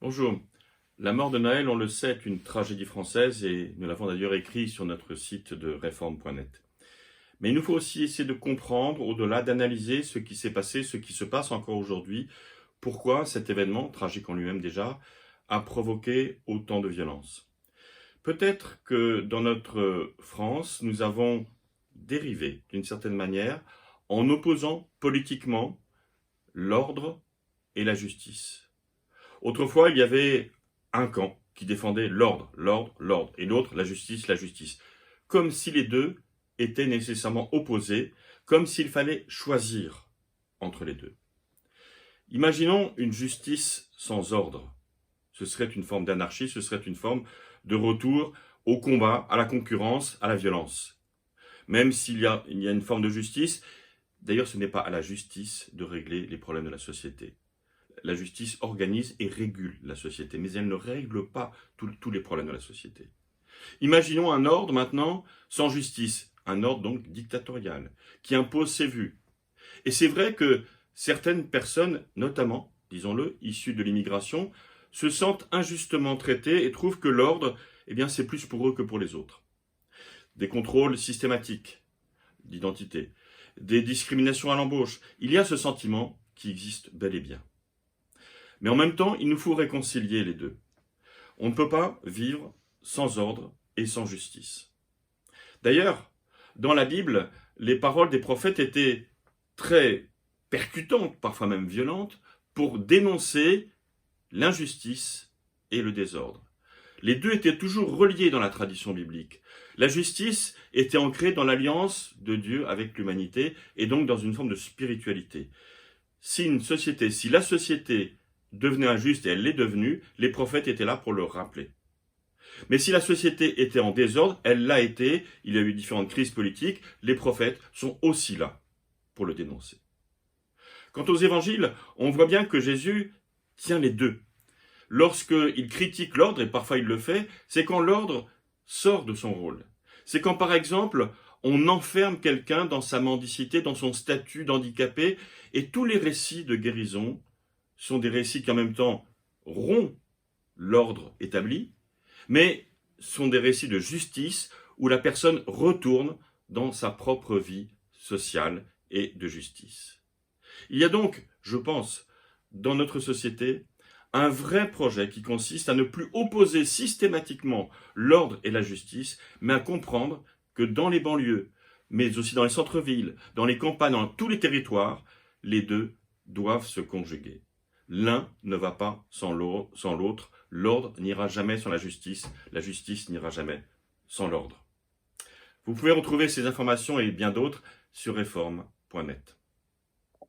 Bonjour. La mort de Naël, on le sait, est une tragédie française et nous l'avons d'ailleurs écrit sur notre site de réforme.net. Mais il nous faut aussi essayer de comprendre, au-delà, d'analyser ce qui s'est passé, ce qui se passe encore aujourd'hui, pourquoi cet événement, tragique en lui-même déjà, a provoqué autant de violence. Peut-être que dans notre France, nous avons dérivé d'une certaine manière en opposant politiquement l'ordre et la justice. Autrefois, il y avait un camp qui défendait l'ordre, et l'autre, la justice, comme si les deux étaient nécessairement opposés, comme s'il fallait choisir entre les deux. Imaginons une justice sans ordre. Ce serait une forme d'anarchie, ce serait une forme de retour au combat, à la concurrence, à la violence. Même s'il y a une forme de justice, d'ailleurs ce n'est pas à la justice de régler les problèmes de la société. La justice organise et régule la société, mais elle ne règle pas tous les problèmes de la société. Imaginons un ordre maintenant sans justice, un ordre donc dictatorial, qui impose ses vues. Et c'est vrai que certaines personnes, notamment, disons-le, issues de l'immigration, se sentent injustement traitées et trouvent que l'ordre, c'est plus pour eux que pour les autres. Des contrôles systématiques d'identité, des discriminations à l'embauche, il y a ce sentiment qui existe bel et bien. Mais en même temps, il nous faut réconcilier les deux. On ne peut pas vivre sans ordre et sans justice. D'ailleurs, dans la Bible, les paroles des prophètes étaient très percutantes, parfois même violentes, pour dénoncer l'injustice et le désordre. Les deux étaient toujours reliés dans la tradition biblique. La justice était ancrée dans l'alliance de Dieu avec l'humanité et donc dans une forme de spiritualité. Si la société devenait injuste, et elle l'est devenue, les prophètes étaient là pour le rappeler. Mais si la société était en désordre, elle l'a été, il y a eu différentes crises politiques, les prophètes sont aussi là pour le dénoncer. Quant aux évangiles, on voit bien que Jésus tient les deux. Lorsqu'il critique l'ordre, et parfois il le fait, c'est quand l'ordre sort de son rôle. C'est quand, par exemple, on enferme quelqu'un dans sa mendicité, dans son statut d'handicapé, et tous les récits de guérison sont des récits qui en même temps rompent l'ordre établi, mais sont des récits de justice où la personne retourne dans sa propre vie sociale et de justice. Il y a donc, je pense, dans notre société, un vrai projet qui consiste à ne plus opposer systématiquement l'ordre et la justice, mais à comprendre que dans les banlieues, mais aussi dans les centres-villes, dans les campagnes, dans tous les territoires, les deux doivent se conjuguer. L'un ne va pas sans l'autre, l'ordre n'ira jamais sans la justice n'ira jamais sans l'ordre. Vous pouvez retrouver ces informations et bien d'autres sur réforme.net.